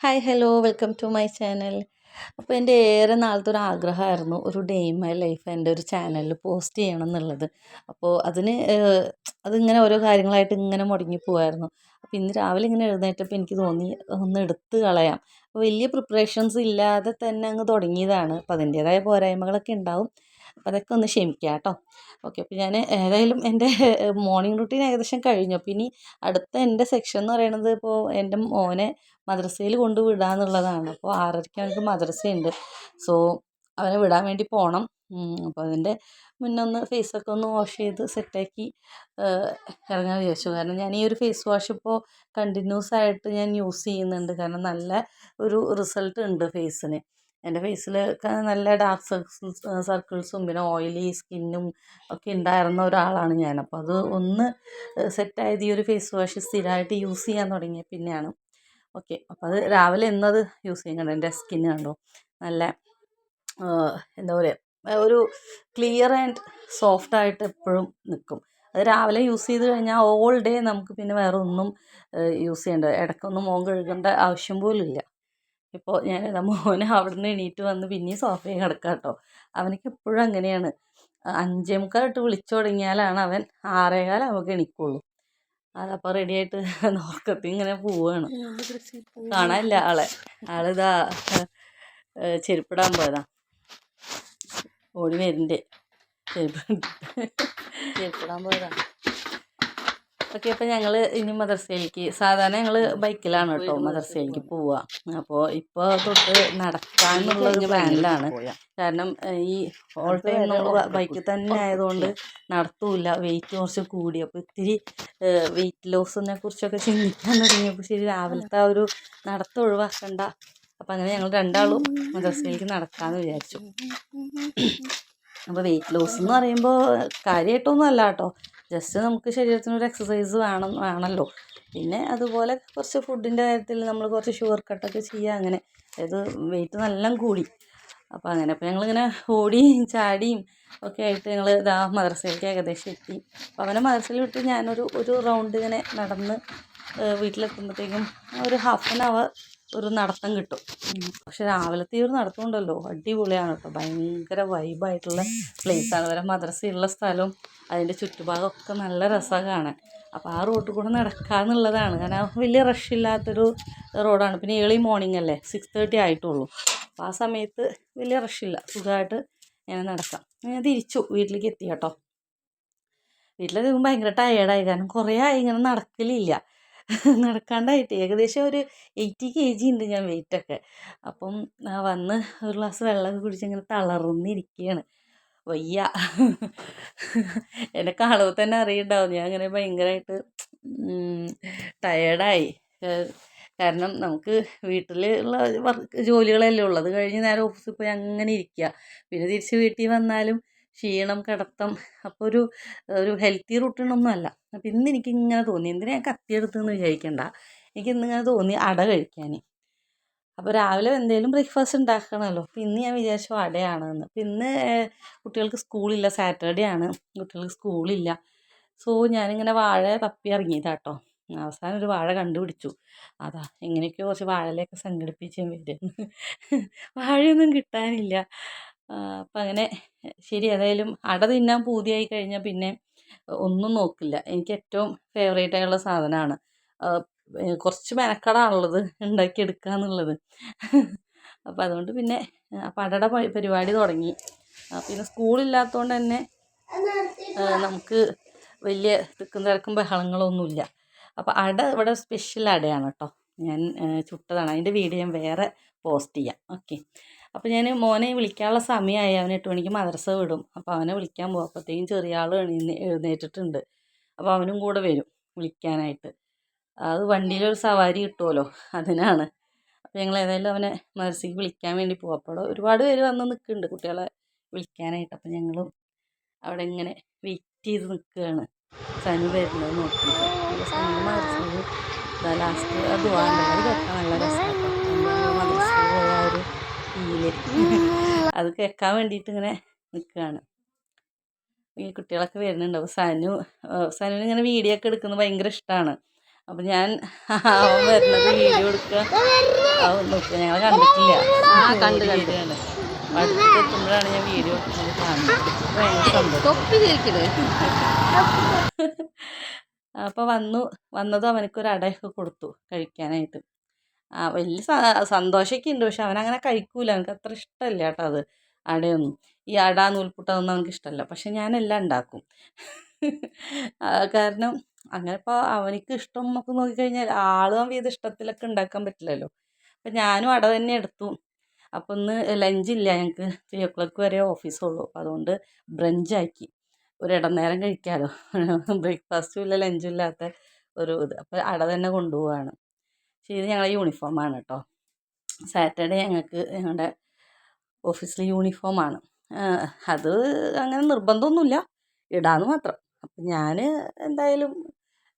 Hi hello welcome to my channel. അപ്പോൾ എൻ്റെ ഏറെ നാളത്തെ ഒരു ആഗ്രഹമായിരുന്നു ഒരു ഡേ ഇൻ മൈ ലൈഫ് എൻ്റെ ഒരു ചാനലിൽ പോസ്റ്റ് ചെയ്യണം എന്നുള്ളത്. അപ്പോൾ അതിങ്ങനെ ഓരോ കാര്യങ്ങളായിട്ട് ഇങ്ങനെ മുടങ്ങി പോവായിരുന്നു. അപ്പോൾ ഇന്ന് രാവിലെ ഇങ്ങനെ എഴുന്നേറ്റപ്പോൾ എനിക്ക് തോന്നി ഒന്ന് എടുത്ത് കളയാം. അപ്പോൾ വലിയ പ്രിപ്പറേഷൻസ് ഇല്ലാതെ തന്നെ അങ്ങ് തുടങ്ങിയതാണ്. അപ്പോൾ അതിൻ്റേതായ പോരായ്മകളൊക്കെ ഉണ്ടാവും. അപ്പോൾ അതൊക്കെ ഒന്ന് ക്ഷമിക്കുക കേട്ടോ. ഓക്കെ, അപ്പോൾ ഞാൻ ഏതായാലും എൻ്റെ മോർണിംഗ് റുട്ടീൻ ഏകദേശം കഴിഞ്ഞു. അപ്പോൾ ഇനി അടുത്ത എൻ്റെ സെക്ഷൻ എന്ന് പറയുന്നത് ഇപ്പോൾ എൻ്റെ മോനെ മദ്രസയിൽ കൊണ്ട് വിടുക എന്നുള്ളതാണ്. അപ്പോൾ 6:30 അവനക്ക് മദ്രസയുണ്ട്. സോ അവനെ വിടാൻ വേണ്ടി പോകണം. അപ്പോൾ അതിൻ്റെ മുന്നേ ഒന്ന് ഫേസൊക്കെ ഒന്ന് വാഷ് ചെയ്ത് സെറ്റാക്കി ഇറങ്ങാൻ വിചാരിച്ചു. കാരണം ഞാൻ ഈ ഒരു ഫേസ് വാഷ് ഇപ്പോൾ കണ്ടിന്യൂസ് ആയിട്ട് ഞാൻ യൂസ് ചെയ്യുന്നുണ്ട്. കാരണം നല്ല ഒരു റിസൾട്ട് ഉണ്ട് ഫേസിന്. എൻ്റെ ഫേസിൽ നല്ല ഡാർക്ക് സർക്കിൾസും പിന്നെ ഓയിലി സ്കിന്നും ഒക്കെ ഉണ്ടായിരുന്ന ഒരാളാണ് ഞാൻ. അപ്പോൾ അത് ഒന്ന് സെറ്റായത് ഈ ഒരു ഫേസ് വാഷ് സ്ഥിരമായിട്ട് യൂസ് ചെയ്യാൻ തുടങ്ങിയ പിന്നെയാണ്. ഓക്കെ, അപ്പോൾ അത് രാവിലെ എന്നത് യൂസ് ചെയ്യുന്നുണ്ട്. എൻ്റെ സ്കിന്ന് കണ്ടോ നല്ല എന്താ പറയുക, ഒരു ക്ലിയർ ആൻഡ് സോഫ്റ്റായിട്ട് എപ്പോഴും നിൽക്കും. അത് രാവിലെ യൂസ് ചെയ്ത് കഴിഞ്ഞാൽ ഓൾ ഡേ നമുക്ക് പിന്നെ വേറെ ഒന്നും യൂസ് ചെയ്യേണ്ട, ഇടയ്ക്കൊന്നും മുഖം കഴുകേണ്ട ആവശ്യം പോലും ഇല്ല. ഇപ്പോൾ ഞാൻ മോനെ അവിടെ നിന്ന് എണീറ്റ് വന്ന് പിന്നെയും സോഫയിൽ കിടക്കാം കേട്ടോ. അവനക്ക് എപ്പോഴും അങ്ങനെയാണ്. 5:45 വിളിച്ചു തുടങ്ങിയാലാണ് അവൻ 6:15 നമുക്ക് എണീക്കുള്ളൂ. അതപ്പോൾ റെഡി ആയിട്ട് നോക്കത്തി ഇങ്ങനെ പോവുകയാണ്. കാണാനില്ല ആളിതാ ചെരുപ്പിടാൻ പോയതാ, ഓടി വരുന്നുണ്ട്. ചെരുപ്പിടാൻ പോയതാ. ഓക്കെ, അപ്പോൾ ഞങ്ങൾ ഇനി മദർസയിലേക്ക് സാധാരണ ഞങ്ങൾ ബൈക്കിലാണ് കേട്ടോ മദർസയിലേക്ക് പോവുക. അപ്പോൾ ഇപ്പോൾ തൊട്ട് നടക്കാനുള്ളൊരു പ്ലാനിലാണ്. കാരണം ഈ ഓൾ ടൈം നമ്മൾ ബൈക്കിൽ തന്നെ ആയതുകൊണ്ട് നടത്തൂല, വെയിറ്റ് കുറച്ച് കൂടി. അപ്പോൾ ഇത്തിരി വെയിറ്റ് ലോസിനെ കുറിച്ചൊക്കെ ചിന്തിക്കാൻ തുടങ്ങിയപ്പോൾ ശരി രാവിലത്തെ ആ ഒരു നടത്തം ഒഴിവാക്കണ്ട. അപ്പം അങ്ങനെ ഞങ്ങൾ രണ്ടാളും മദർസയിലേക്ക് നടക്കാമെന്ന് വിചാരിച്ചു. അപ്പോൾ വെയിറ്റ് ലോസ് എന്ന് പറയുമ്പോൾ കാര്യമായിട്ടൊന്നും അല്ല കേട്ടോ, ജസ്റ്റ് നമുക്ക് ശരീരത്തിനൊരു എക്സസൈസ് വേണമല്ലോ. പിന്നെ അതുപോലെ കുറച്ച് ഫുഡിൻ്റെ കാര്യത്തിൽ നമ്മൾ കുറച്ച് ഷുഗർ കട്ടൊക്കെ ചെയ്യുക. അങ്ങനെ അതായത് വെയിറ്റ് നല്ല കൂടി. അപ്പോൾ അപ്പോൾ ഞങ്ങളിങ്ങനെ ഓടിയും ചാടിയും ഒക്കെ ആയിട്ട് ഞങ്ങൾ ഇതാ മദ്രസയിലേക്ക് ഏകദേശം എത്തി. അപ്പോൾ അവനെ മദ്രസയിൽ വിട്ട് ഞാനൊരു റൗണ്ട് ഇങ്ങനെ നടന്ന് വീട്ടിലെത്തുമ്പോഴത്തേക്കും ഒരു ഹാഫ് ആൻ അവർ ഒരു നടത്തം കിട്ടും. പക്ഷെ രാവിലത്തെ ഒരു നടത്തം ഉണ്ടല്ലോ അടിപൊളിയാണ് കേട്ടോ. ഭയങ്കര വൈബായിട്ടുള്ള പ്ലേസാണ്. വരെ മദ്രസയുള്ള സ്ഥലവും അതിൻ്റെ ചുറ്റുഭാഗമൊക്കെ നല്ല രസമാണ് കാണാൻ. അപ്പോൾ ആ റോഡിൽ കൂടെ നടക്കാമെന്നുള്ളതാണ്. കാരണം വലിയ റഷില്ലാത്തൊരു റോഡാണ്. പിന്നെ ഏർലി മോർണിംഗ് അല്ലേ, 6:30 ആയിട്ടുള്ളൂ. അപ്പോൾ ആ സമയത്ത് വലിയ റഷില്ല, സുഖമായിട്ട് ഞാൻ നടക്കാം. ഞാൻ തിരിച്ചു വീട്ടിലേക്ക് എത്തി കേട്ടോ. വീട്ടിലെത്തുമ്പോൾ ഭയങ്കര ടയേർഡായി. കാരണം കുറേ ആയി ഇങ്ങനെ നടക്കലില്ല, നടക്കാണ്ടായിട്ട്. ഏകദേശം ഒരു 80 kg ഉണ്ട് ഞാൻ വെയിറ്റൊക്കെ. അപ്പം വന്ന് ഒരു ഗ്ലാസ് വെള്ളമൊക്കെ കുടിച്ച് ഇങ്ങനെ തളർന്നിരിക്കുകയാണ്. വയ്യ. എന്നെ കാണുമ്പോൾ തന്നെ അറിയുണ്ടാവും ഞാൻ അങ്ങനെ ഭയങ്കരമായിട്ട് ടയേർഡായി. കാരണം നമുക്ക് വീട്ടിലുള്ള ജോലികളല്ലേ ഉള്ളൂ. അത് കഴിഞ്ഞ് നേരെ ഓഫീസിൽ പോയി അങ്ങനെ ഇരിക്കുക. പിന്നെ തിരിച്ച് വീട്ടിൽ വന്നാലും ക്ഷീണം, കിടത്തം. അപ്പോൾ ഒരു ഹെൽത്തി റൂട്ടീനൊന്നും അല്ല. അപ്പോൾ ഇന്ന് എനിക്കിങ്ങനെ തോന്നി, എന്തിനാ ഞാൻ കത്തിയെടുത്തെന്ന് വിചാരിക്കണ്ട, എനിക്കിന്നിങ്ങനെ തോന്നി അട കഴിക്കാൻ. അപ്പോൾ രാവിലെ എന്തെങ്കിലും ബ്രേക്ക്ഫാസ്റ്റ് ഉണ്ടാക്കണമല്ലോ. അപ്പോൾ ഇന്ന് ഞാൻ വിചാരിച്ചു അടയാണെന്ന്. അപ്പോൾ ഇന്ന് കുട്ടികൾക്ക് സ്കൂളില്ല, സാറ്റർഡേ ആണ്, കുട്ടികൾക്ക് സ്കൂളില്ല. സോ ഞാനിങ്ങനെ വാഴ തപ്പി ഇറങ്ങിയതാട്ടോ. അവസാനം ഒരു വാഴ കണ്ടുപിടിച്ചു. അതാ എങ്ങനെയൊക്കെയോ കുറച്ച് വാഴയിലൊക്കെ സംഘടിപ്പിച്ച് വരും. വാഴയൊന്നും കിട്ടാനില്ല. അപ്പം അങ്ങനെ ശരി, ഏതായാലും അട തിന്നാൻ പൂതിയായി കഴിഞ്ഞാൽ പിന്നെ ഒന്നും നോക്കില്ല. എനിക്ക് ഏറ്റവും ഫേവറേറ്റ് ആയിട്ടുള്ള സാധനമാണ്. കുറച്ച് മെനക്കെടാണുള്ളത് ഉണ്ടാക്കിയെടുക്കുക എന്നുള്ളത്. അപ്പം അതുകൊണ്ട് പിന്നെ അപ്പം അടയുടെ പരിപാടി തുടങ്ങി. പിന്നെ സ്കൂളില്ലാത്തതുകൊണ്ട് തന്നെ നമുക്ക് വലിയ തിക്കും തിരക്കും ബഹളങ്ങളൊന്നുമില്ല. അപ്പോൾ അട ഇവിടെ സ്പെഷ്യൽ അടയാണ് കേട്ടോ. ഞാൻ ചുട്ടതാണ്. അതിൻ്റെ വീഡിയോ ഞാൻ വേറെ പോസ്റ്റ് ചെയ്യാം. ഓക്കെ, അപ്പോൾ ഞാൻ മോനെ വിളിക്കാനുള്ള സമയമായി. അവൻ 8 മണിക്ക് മദ്രസ വിടും. അപ്പോൾ അവനെ വിളിക്കാൻ പോകും. അപ്പോഴത്തേക്കും ചെറിയ ആൾ എഴുന്നേറ്റിട്ടുണ്ട്. അപ്പോൾ അവനും കൂടെ വരും വിളിക്കാനായിട്ട്. അത് വണ്ടിയിലൊരു സവാരി കിട്ടുമല്ലോ, അതിനാണ്. അപ്പോൾ ഞങ്ങൾ ഏതായാലും അവനെ മദ്രസയ്ക്ക് വിളിക്കാൻ വേണ്ടി പോകും. അപ്പോൾ ഒരുപാട് പേര് വന്ന് നിൽക്കുന്നുണ്ട് കുട്ടികളെ വിളിക്കാനായിട്ട്. അപ്പോൾ ഞങ്ങളും അവിടെ ഇങ്ങനെ വെയിറ്റ് ചെയ്ത് നിൽക്കുകയാണ് സനു വരുന്നത് നോക്കിയിട്ട്. സനു മദ്രസയിൽ ലാസ്റ്റ് അത് വേണ്ടത് അത് കേൾക്കാൻ നല്ല രസമാട്ടോ. മദ്രസയിൽ പോയ ആ ഒരു ഫീല് അത് കേൾക്കാൻ വേണ്ടിയിട്ട് ഇങ്ങനെ നിൽക്കുകയാണ്. ഈ കുട്ടികളൊക്കെ വരുന്നുണ്ട്. അപ്പോൾ സനുവിന് ഇങ്ങനെ വീഡിയോ ഒക്കെ എടുക്കുന്നത് ഭയങ്കര ഇഷ്ടമാണ്. അപ്പം ഞാൻ അവൻ വരുന്നത് വീഡിയോ എടുക്കുക നോക്കുക. ഞങ്ങൾ കണ്ടിട്ടില്ല, വരികയാണ്. അടുത്ത് എത്തുമ്പോഴാണ് ഞാൻ വീഡിയോ എടുക്കുന്നത് കാണുന്നത്. ഭയങ്കര സന്തോഷം. അപ്പോൾ വന്നതും അവനക്കൊരു അടയൊക്കെ കൊടുത്തു കഴിക്കാനായിട്ട്. വലിയ സന്തോഷമൊക്കെ ഉണ്ട്. പക്ഷെ അവനങ്ങനെ കഴിക്കൂല, അവനക്ക് അത്ര ഇഷ്ടമല്ല കേട്ടോ അത് അടയൊന്നും. ഈ അട നൂൽപുട്ടൊന്നും അവനക്ക് ഇഷ്ടമല്ല. പക്ഷെ ഞാനെല്ലാം ഉണ്ടാക്കും. കാരണം അങ്ങനെ ഇപ്പോൾ അവനിക്ക് ഇഷ്ടം എന്നൊക്കെ നോക്കിക്കഴിഞ്ഞാൽ ആളും വീത ഇഷ്ടത്തിലൊക്കെ ഉണ്ടാക്കാൻ പറ്റില്ലല്ലോ. അപ്പം ഞാനും അട തന്നെ എടുത്തു. അപ്പോൾ ഇന്ന് ലഞ്ചില്ല, ഞങ്ങൾക്ക് 3 o'clock വരെ ഓഫീസുള്ളൂ. അപ്പോൾ അതുകൊണ്ട് ബ്രഞ്ചാക്കി, ഒരു ഇടനേരം കഴിക്കാമല്ലോ. ബ്രേക്ക്ഫാസ്റ്റും ഇല്ല ലഞ്ചും ഇല്ലാത്ത ഒരു ഇത്. അപ്പോൾ അട തന്നെ കൊണ്ടുപോവാണ്. പക്ഷേ ഇത് ഞങ്ങളെ യൂണിഫോമാണ് കേട്ടോ. സാറ്റർഡേ ഞങ്ങളുടെ ഓഫീസിൽ യൂണിഫോമാണ്. അത് അങ്ങനെ നിർബന്ധമൊന്നുമില്ല, ഇടാന്ന് മാത്രം. അപ്പം ഞാൻ എന്തായാലും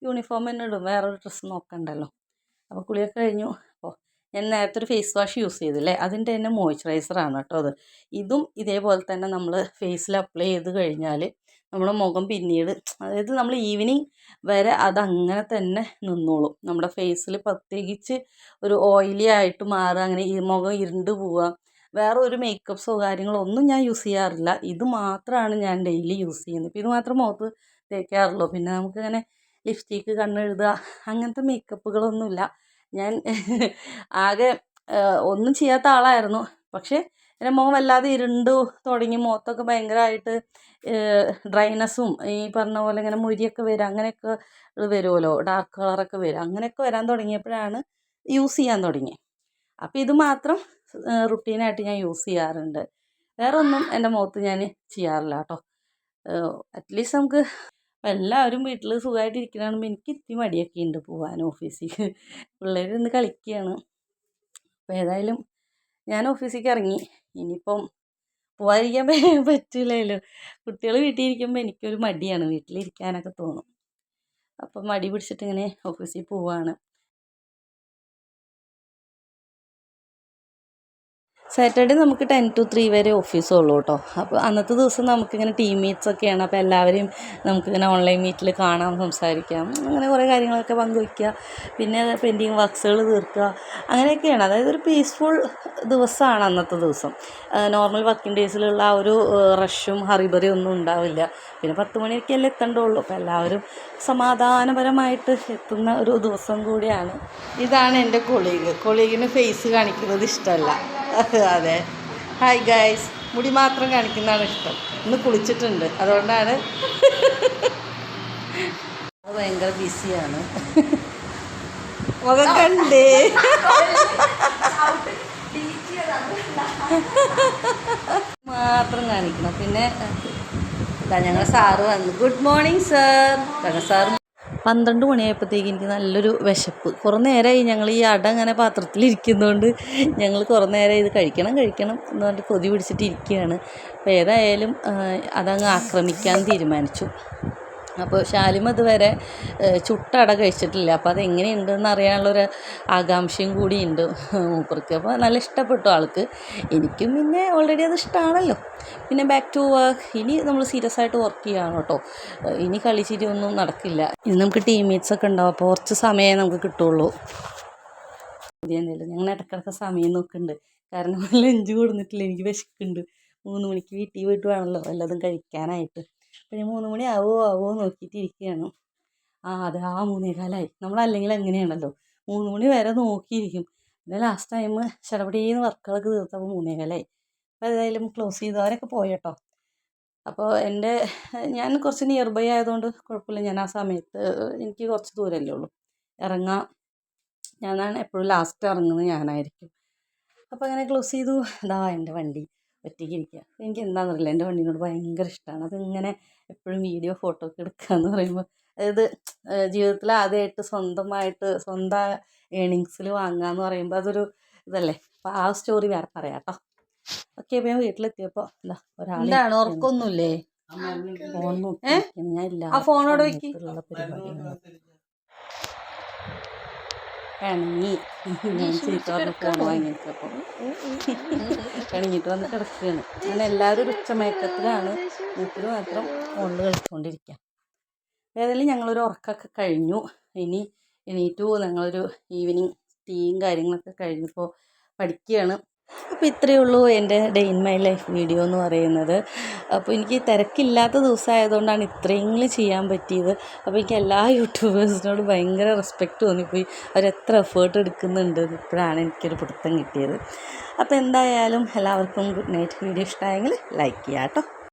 യൂണിഫോം തന്നെ ഇടും, വേറൊരു ഡ്രസ്സ് നോക്കണ്ടല്ലോ. അപ്പോൾ കുളിയൊക്കെ കഴിഞ്ഞു. അപ്പോൾ ഞാൻ നേരത്തെ ഒരു ഫേസ് വാഷ് യൂസ് ചെയ്തില്ലേ, അതിൻ്റെ തന്നെ മോയ്സ്ചറൈസറാണ് കേട്ടോ അത്. ഇതും ഇതേപോലെ തന്നെ നമ്മൾ ഫേസിൽ അപ്ലൈ ചെയ്ത് കഴിഞ്ഞാൽ നമ്മുടെ മുഖം പിന്നീട്, അതായത് നമ്മൾ ഈവനിങ് വരെ അതങ്ങനെ തന്നെ നിന്നോളും. നമ്മുടെ ഫേസിൽ പ്രത്യേകിച്ച് ഒരു ഓയിലി ആയിട്ട് മാറുക, അങ്ങനെ ഈ മുഖം ഇരുണ്ട് പോവുക, വേറെ ഒരു മേക്കപ്പ്സോ കാര്യങ്ങളോ ഒന്നും ഞാൻ യൂസ് ചെയ്യാറില്ല. ഇത് മാത്രമാണ് ഞാൻ ഡെയിലി യൂസ് ചെയ്യുന്നത്. ഇപ്പോൾ ഇത് മാത്രം മുഖത്ത് തേക്കാറുള്ളൂ. പിന്നെ നമുക്കിങ്ങനെ ലിപ്സ്റ്റിക്ക്, കണ്ണെഴുതുക, അങ്ങനത്തെ മേക്കപ്പുകളൊന്നുമില്ല. ഞാൻ ആകെ ഒന്നും ചെയ്യാത്ത ആളായിരുന്നു. പക്ഷേ എൻ്റെ മുഖം വല്ലാതെ ഇരുണ്ടു തുടങ്ങി, മുഖത്തൊക്കെ ഭയങ്കരമായിട്ട് ഡ്രൈനെസ്സും ഈ പറഞ്ഞ പോലെ ഇങ്ങനെ മുരിയൊക്കെ വരിക, അങ്ങനെയൊക്കെ വരുമല്ലോ, ഡാർക്ക് കളറൊക്കെ വരിക, അങ്ങനെയൊക്കെ വരാൻ തുടങ്ങിയപ്പോഴാണ് യൂസ് ചെയ്യാൻ തുടങ്ങിയത്. അപ്പോൾ ഇത് മാത്രം റുട്ടീനായിട്ട് ഞാൻ യൂസ് ചെയ്യാറുണ്ട്. വേറെ ഒന്നും എൻ്റെ മുഖത്ത് ഞാൻ ചെയ്യാറില്ല കേട്ടോ. അറ്റ്ലീസ്റ്റ് നമുക്ക് എല്ലാവരും വീട്ടിൽ സുഖമായിട്ട് ഇരിക്കുന്ന കാണുമ്പോൾ എനിക്ക് ഇത്തിരി മടിയൊക്കെ ഉണ്ട് പോകാൻ ഓഫീസിൽ. പിള്ളേർ ഇന്ന് കളിക്കുകയാണ്. അപ്പോൾ ഏതായാലും ഞാൻ ഓഫീസിലേക്ക് ഇറങ്ങി. ഇനിയിപ്പം പോകാതിരിക്കാൻ പറ്റില്ലല്ലോ. കുട്ടികൾ വീട്ടിൽ ഇരിക്കുമ്പോൾ എനിക്കൊരു മടിയാണ്, വീട്ടിലിരിക്കാനൊക്കെ തോന്നും. അപ്പം മടി പിടിച്ചിട്ട് ഇങ്ങനെ ഓഫീസിൽ പോവുകയാണ്. സാറ്റർഡേ നമുക്ക് 10 to 3 വരെ ഓഫീസുള്ളൂ കേട്ടോ. അപ്പോൾ അന്നത്തെ ദിവസം നമുക്കിങ്ങനെ ടീം മീറ്റ്സൊക്കെയാണ്. അപ്പോൾ എല്ലാവരെയും നമുക്കിങ്ങനെ ഓൺലൈൻ മീറ്റിൽ കാണാം, സംസാരിക്കാം, അങ്ങനെ കുറേ കാര്യങ്ങളൊക്കെ പങ്കുവയ്ക്കുക. പിന്നെ പെൻഡിങ് വർക്ക്സുകൾ തീർക്കുക, അങ്ങനെയൊക്കെയാണ്. അതായത് ഒരു പീസ്ഫുൾ ദിവസമാണ് അന്നത്തെ ദിവസം. നോർമൽ വർക്കിംഗ് ഡേയ്സിലുള്ള ആ ഒരു റഷും ഹറിബറിയും ഒന്നും ഉണ്ടാവില്ല. പിന്നെ 10 മണിയൊക്കെയല്ലേ എത്തേണ്ടുള്ളൂ. അപ്പോൾ എല്ലാവരും സമാധാനപരമായിട്ട് എത്തുന്ന ഒരു ദിവസം കൂടിയാണ്. ഇതാണ് എൻ്റെ കൊളീഗിന് ഫേസ് കാണിക്കുന്നത് ഇഷ്ടമല്ല. അതെ, ഹായ് ഗൈസ്. മുടി മാത്രം കാണിക്കുന്നതാണ് ഇഷ്ടം. ഇന്ന് കുളിച്ചിട്ടുണ്ട്, അതുകൊണ്ടാണ്. ഭയങ്കര ബിസിയാണ്. മുഖം കണ്ടേ മാത്രം കാണിക്കണം. പിന്നെ ഞങ്ങളുടെ സാറ് വന്നു. Good morning sir. സാർ 12 മണിയായപ്പോഴത്തേക്ക് എനിക്ക് നല്ലൊരു വിശപ്പ്. കുറേ നേരമായി ഞങ്ങൾ ഈ അട അങ്ങനെ പാത്രത്തിലിരിക്കുന്നതുകൊണ്ട് ഞങ്ങൾ കുറേ നേരം ഇത് കഴിക്കണം എന്ന് പറഞ്ഞിട്ട് കൊതി പിടിച്ചിട്ട് ഇരിക്കുകയാണ്. അപ്പോൾ ഏതായാലും അതങ്ങ് ആക്രമിക്കാൻ തീരുമാനിച്ചു. അപ്പോൾ ശാലിമ ഇതുവരെ ചുട്ടട കഴിച്ചിട്ടില്ല. അപ്പോൾ അതെങ്ങനെയുണ്ടെന്ന് അറിയാനുള്ളൊരു ആകാംക്ഷയും കൂടിയുണ്ട് മൂപ്പർക്ക്. അപ്പോൾ നല്ല ഇഷ്ടപ്പെട്ടു ആൾക്ക്. എനിക്കും പിന്നെ ഓൾറെഡി അത് ഇഷ്ടമാണല്ലോ. പിന്നെ ബാക്ക് ടു വർക്ക്. ഇനി നമ്മൾ സീരിയസ് ആയിട്ട് വർക്ക് ചെയ്യുകയാണ് കേട്ടോ. ഇനി കളിച്ചിരി ഒന്നും നടക്കില്ല. ഇനി നമുക്ക് ടീം മീറ്റ്സൊക്കെ ഉണ്ടാവും. അപ്പോൾ കുറച്ച് സമയമേ നമുക്ക് കിട്ടുള്ളൂ. ഞങ്ങൾ ഇടയ്ക്കിടയ്ക്ക് സമയം നോക്കുന്നുണ്ട്. കാരണം ലഞ്ച് കൊടുത്തിട്ടില്ല, എനിക്ക് വിശക്കുന്നുണ്ട്. 3 മണിക്ക് വീട്ടിൽ പോയിട്ട് വേണമല്ലോ വല്ലതും കഴിക്കാനായിട്ട്. അപ്പോൾ ഞാൻ 3 മണി ആവോ നോക്കിയിട്ടിരിക്കുകയാണ്. അതെ, 3:15. നമ്മളല്ലെങ്കിൽ അങ്ങനെയാണല്ലോ, 3 മണി വരെ നോക്കിയിരിക്കും. പിന്നെ ലാസ്റ്റ് ടൈം ചടപടീന്ന് വർക്കുകളൊക്കെ തീർത്തപ്പോൾ 3:15. അപ്പോൾ ഏതായാലും ക്ലോസ് ചെയ്തവരൊക്കെ പോയട്ടോ. അപ്പോൾ ഞാൻ കുറച്ച് നിയർ ബൈ ആയതുകൊണ്ട് കുഴപ്പമില്ല. ഞാൻ ആ സമയത്ത് എനിക്ക് കുറച്ച് ദൂരമല്ലേ ഉള്ളൂ ഇറങ്ങാം. ഞാനാണ് എപ്പോഴും ലാസ്റ്റ് ഇറങ്ങുന്നത്, ഞാനായിരിക്കും. അപ്പോൾ അങ്ങനെ ക്ലോസ് ചെയ്തു. ഇതാ എൻ്റെ വണ്ടി ഒറ്റയ്ക്ക് ഇരിക്കുക. എനിക്ക് എന്താണെന്നറിയില്ല, എൻ്റെ വണ്ടീനോട് ഭയങ്കര ഇഷ്ടമാണ്. അതിങ്ങനെ എപ്പോഴും വീഡിയോ ഫോട്ടോ ഒക്കെ എടുക്കുക എന്ന് പറയുമ്പോൾ, അതായത് ജീവിതത്തിൽ ആദ്യമായിട്ട് സ്വന്തം ഏണിങ്സിൽ വാങ്ങുക എന്ന് പറയുമ്പോൾ അതൊരു ഇതല്ലേ. അപ്പോൾ ആ സ്റ്റോറി വേറെ പറയാം കേട്ടോ. ഓക്കെ, അപ്പോൾ ഞാൻ വീട്ടിലെത്തിയപ്പോൾ ഒരാൾ ഓർക്കൊന്നുമില്ലേ, ഫോൺ നോക്കി ഞാൻ ഇല്ല, ആ ഫോണോട് വയ്ക്കുള്ള പരിപാടികളൊക്കെ പിണങ്ങി. ഞാൻ ചീത്ത പറഞ്ഞ് ഫോൺ വാങ്ങിയപ്പോൾ പിണങ്ങിയിട്ട് വന്ന് കിടക്കുകയാണ്. അങ്ങനെ എല്ലാവരും ഒരു ഉച്ചമയക്കത്തിലാണ്. മൂപ്പര് മാത്രം ഫോണിൽ കളിച്ചുകൊണ്ടിരിക്കുക. ഏതായാലും ഞങ്ങളൊരു ഉറക്കമൊക്കെ കഴിഞ്ഞു. ഇനി എണീറ്റു. ഞങ്ങളൊരു ഈവനിങ് ടീയും കാര്യങ്ങളൊക്കെ കഴിഞ്ഞപ്പോൾ പഠിക്കുകയാണ്. അപ്പോൾ ഇത്രയേ ഉള്ളൂ എൻ്റെ day in my life video എന്ന് പറയുന്നത്. അപ്പോൾ എനിക്ക് തിരക്കില്ലാത്ത ദിവസമായതുകൊണ്ടാണ് ഇത്രയെങ്കിലും ചെയ്യാൻ പറ്റിയത്. അപ്പോൾ എനിക്ക് എല്ലാ യൂട്യൂബേഴ്സിനോടും ഭയങ്കര റെസ്പെക്റ്റ് തോന്നിപ്പോയി. അവരെത്ര എഫേർട്ട് എടുക്കുന്നുണ്ട് ഇപ്പോഴാണ് എനിക്കൊരു പിടുത്തം കിട്ടിയത്. അപ്പോൾ എന്തായാലും എല്ലാവർക്കും ഗുഡ് നൈറ്റ്. വീഡിയോ ഇഷ്ടമായെങ്കിൽ ലൈക്ക് ചെയ്യാം കേട്ടോ.